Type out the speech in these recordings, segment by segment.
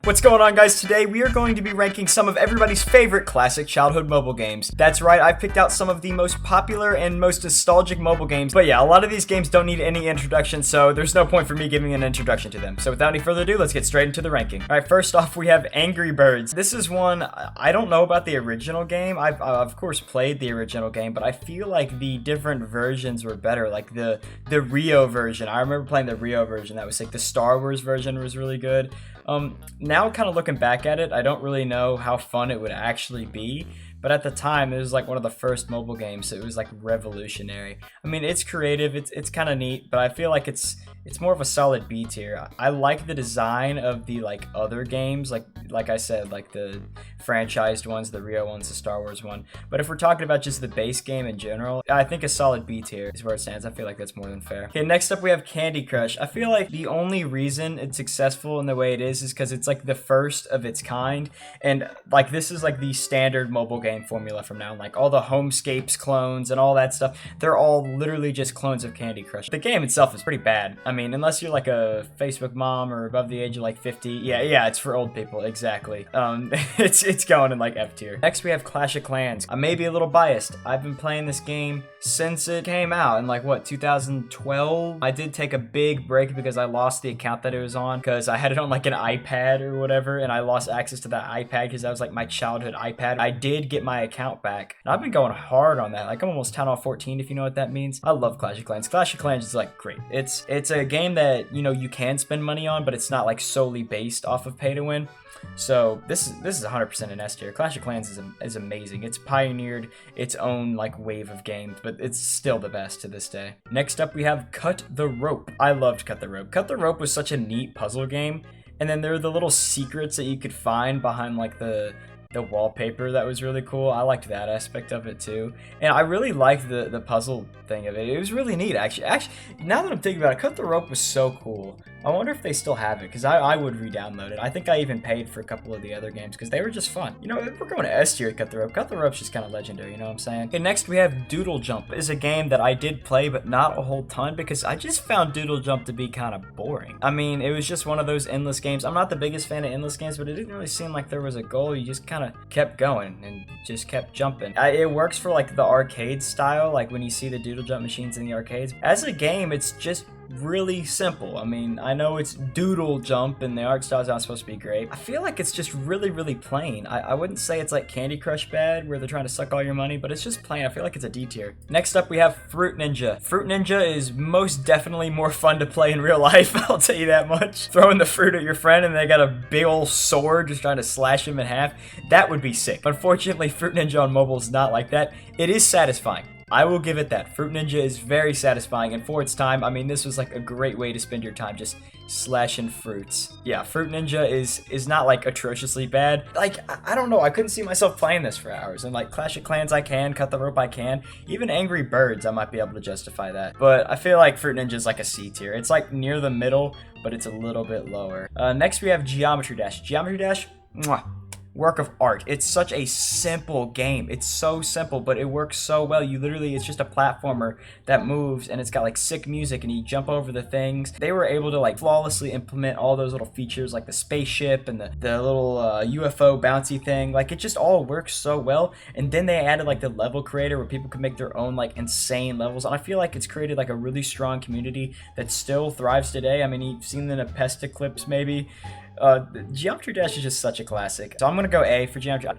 What's going on, guys? Today we are going to be ranking some of everybody's favorite classic childhood mobile games. That's right, I've picked out some of the most popular and most nostalgic mobile games. But yeah, a lot of these games don't need any introduction, so there's no point for me giving an introduction to them. So without any further ado, let's get straight into the ranking. Alright, first off, we have Angry Birds. This is one, I don't know about the original game. I've of course played the original game, but I feel like the different versions were better. Like the Rio version. I remember playing the Rio version. That was like the Star Wars version was really good. Now kind of looking back at it, I don't really know how fun it would actually be, but at the time, it was like one of the first mobile games, so it was like revolutionary. I mean, it's creative, it's kind of neat, but I feel like it's more of a solid B tier. I like the design of the like other games, like I said, like the franchised ones, the Rio ones, the Star Wars one. But if we're talking about just the base game in general, I think a solid B tier is where it stands. I feel like that's more than fair. Okay, next up we have Candy Crush. I feel like the only reason it's successful in the way it is because it's like the first of its kind, and like this is like the standard mobile game formula from now on. Like all the Homescapes clones and all that stuff, they're all literally just clones of Candy Crush. The game itself is pretty bad. I mean, unless you're like a Facebook mom or above the age of like 50, yeah, it's for old people, exactly. It's going in like F tier. Next we have Clash of Clans. I may be a little biased. I've been playing this game since it came out in like what, 2012? I did take a big break because I lost the account that it was on because I had it on like an iPad or whatever, and I lost access to that iPad because that was like my childhood iPad. I did get my account back, and I've been going hard on that. Like I'm almost 10 off 14, if you know what that means. I love Clash of Clans. Clash of Clans is like great. It's a game that, you know, you can spend money on, but it's not like solely based off of pay to win. So this is 100% an S tier. Clash of Clans is amazing. It's pioneered its own like wave of games, but it's still the best to this day. Next up we have Cut the Rope. I loved Cut the Rope. Cut the Rope was such a neat puzzle game, and then there were the little secrets that you could find behind like the wallpaper that was really cool. I liked that aspect of it too. And I really liked the puzzle thing of it. It was really neat, actually. Now that I'm thinking about it, Cut the Rope was so cool. I wonder if they still have it, because I would re-download it. I think I even paid for a couple of the other games, because they were just fun. You know, we're going to S tier Cut the Rope. Cut the Rope's just kind of legendary, you know what I'm saying? Okay, next we have Doodle Jump. It's a game that I did play, but not a whole ton, because I just found Doodle Jump to be kind of boring. I mean, it was just one of those endless games. I'm not the biggest fan of endless games, but it didn't really seem like there was a goal. You just kind of kept going and just kept jumping. It works for like the arcade style, like when you see the Doodle Jump machines in the arcades. As a game, it's just really simple. I mean, I know it's Doodle Jump and the art style's not supposed to be great. I feel like it's just really, really plain. I wouldn't say it's like Candy Crush bad, where they're trying to suck all your money, but it's just plain. I feel like it's a D tier. Next up, we have Fruit Ninja. Fruit Ninja is most definitely more fun to play in real life, I'll tell you that much. Throwing the fruit at your friend and they got a big old sword just trying to slash him in half, that would be sick. Unfortunately, Fruit Ninja on mobile is not like that. It is satisfying. I will give it that. Fruit Ninja is very satisfying, and for its time, I mean, this was like a great way to spend your time, just slashing fruits. Yeah, Fruit Ninja is not like atrociously bad. Like, I don't know, I couldn't see myself playing this for hours, and like Clash of Clans I can, Cut the Rope I can, even Angry Birds I might be able to justify that. But I feel like Fruit Ninja is like a C tier. It's like near the middle, but it's a little bit lower. Next we have Geometry Dash. Geometry Dash, mwah. Work of art. It's such a simple game. It's so simple, but it works so well. It's just a platformer that moves, and it's got like sick music, and you jump over the things. They were able to like flawlessly implement all those little features, like the spaceship and the little UFO bouncy thing. Like, it just all works so well. And then they added like the level creator, where people could make their own like insane levels, and I feel like it's created like a really strong community that still thrives today. I mean, you've seen the Nepesta clips maybe. Geometry Dash is just such a classic. So I'm gonna go A for Geometry.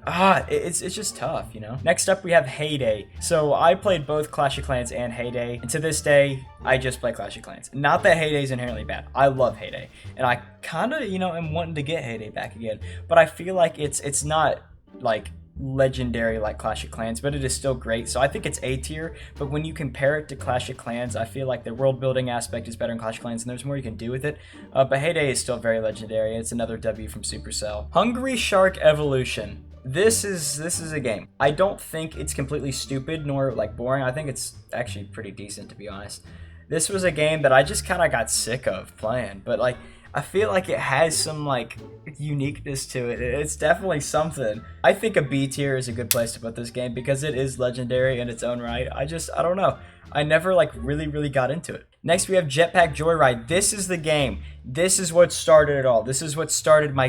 It's just tough, you know? Next up, we have Heyday. So I played both Clash of Clans and Heyday, and to this day, I just play Clash of Clans. Not that Heyday is inherently bad. I love Heyday, and I kind of, you know, am wanting to get Heyday back again. But I feel like it's not like legendary like Clash of Clans, but it is still great. So I think it's A tier, but when you compare it to Clash of Clans, I feel like the world building aspect is better in Clash of Clans, and there's more you can do with it. But Heyday is still very legendary. It's another W from Supercell. Hungry Shark Evolution. This is a game. I don't think it's completely stupid nor like boring. I think it's actually pretty decent, to be honest. This was a game that I just kind of got sick of playing, but like I feel like it has some like uniqueness to it. It's definitely something. I think a B tier is a good place to put this game because it is legendary in its own right. I don't know. I never like really got into it. Next we have Jetpack Joyride. This is the game. This is what started it all. This is what started my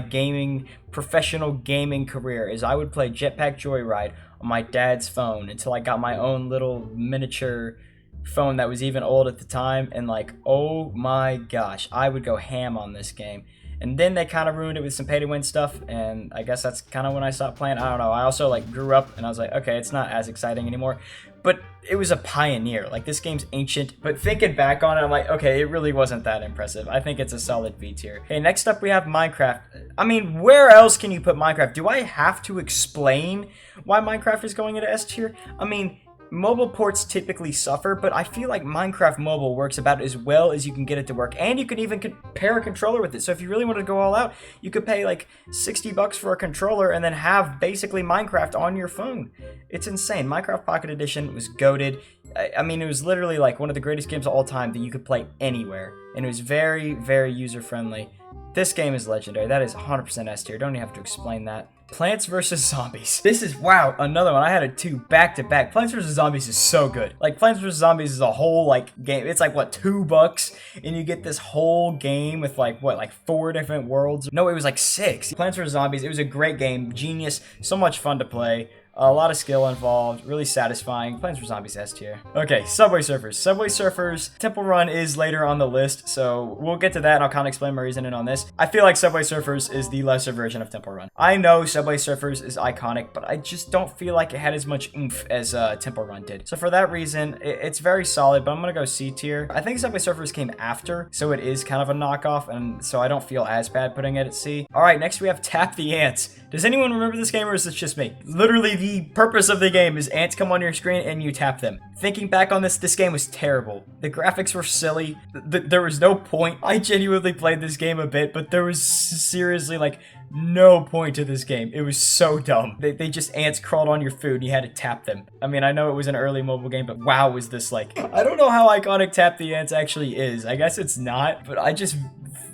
professional gaming career, is I would play Jetpack Joyride on my dad's phone until I got my own little miniature phone that was even old at the time, and like, oh my gosh, I would go ham on this game. And then they kind of ruined it with some pay to win stuff, and I guess that's kind of when I stopped playing. I don't know. I also like grew up and I was like, okay, it's not as exciting anymore. But it was a pioneer. Like, this game's ancient, but thinking back on it, I'm like, okay, it really wasn't that impressive. I think it's a solid B tier. Okay, next up we have Minecraft. I mean, where else can you put Minecraft? Do I have to explain why Minecraft is going into S tier? I mean, mobile ports typically suffer, but I feel like Minecraft Mobile works about as well as you can get it to work, and you can even pair a controller with it. So if you really wanted to go all out, you could pay like $60 for a controller and then have basically Minecraft on your phone. It's insane. Minecraft Pocket Edition was goated. I mean, it was literally like one of the greatest games of all time that you could play anywhere, and it was very user-friendly. This game is legendary. That is 100% S tier. Don't even have to explain that. Plants vs. Zombies. This is, wow, another one. I had 2 back-to-back. Plants vs. Zombies is so good. Like, Plants vs. Zombies is a whole, like, game. It's like, what, $2? And you get this whole game with, like, what, like 4 different worlds? No, it was like 6. Plants vs. Zombies, it was a great game. Genius. So much fun to play. A lot of skill involved, really satisfying. Plants vs. Zombies S tier. Okay, Subway Surfers. Subway Surfers, Temple Run is later on the list, so we'll get to that and I'll kind of explain my reasoning on this. I feel like Subway Surfers is the lesser version of Temple Run. I know Subway Surfers is iconic, but I just don't feel like it had as much oomph as Temple Run did. So for that reason, it's very solid, but I'm gonna go C tier. I think Subway Surfers came after, so it is kind of a knockoff, and so I don't feel as bad putting it at C. All right, next we have Tap the Ants. Does anyone remember this game, or is this just me? Literally, the purpose of the game is ants come on your screen and you tap them. Thinking back on this game was terrible. The graphics were silly. There was no point. I genuinely played this game a bit, but there was seriously like no point to this game. It was so dumb. They just ants crawled on your food and you had to tap them. I mean, I know it was an early mobile game, but wow, was this like... I don't know how iconic Tap the Ants actually is. I guess it's not, but I just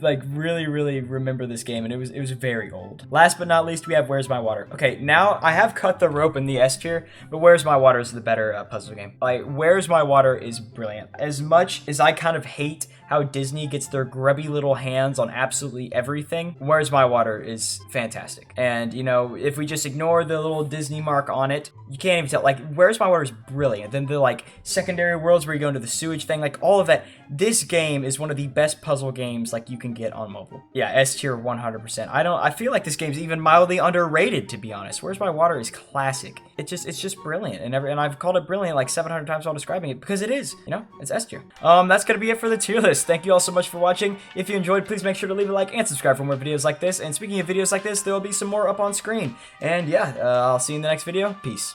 like really remember this game, and it was very old. Last but not least, we have Where's My Water. Okay, now I have cut the rope in the S tier, but Where's My Water is the better puzzle game. Like, Where's My Water is brilliant. As much as I kind of hate how Disney gets their grubby little hands on absolutely everything, Where's My Water is fantastic. And, you know, if we just ignore the little Disney mark on it, you can't even tell. Like, Where's My Water is brilliant. Then the, like, secondary worlds where you go into the sewage thing, like, all of that. This game is one of the best puzzle games, like, you can get on mobile. Yeah, S tier 100%. I feel like this game's even mildly underrated, to be honest. Where's My Water is classic. It's just brilliant. And I've called it brilliant like 700 times while describing it, because it is, you know, it's S tier. That's gonna be it for the tier list. Thank you all so much for watching. If you enjoyed, please make sure to leave a like and subscribe for more videos like this. And speaking of videos like this, there will be some more up on screen. And yeah, I'll see you in the next video. Peace.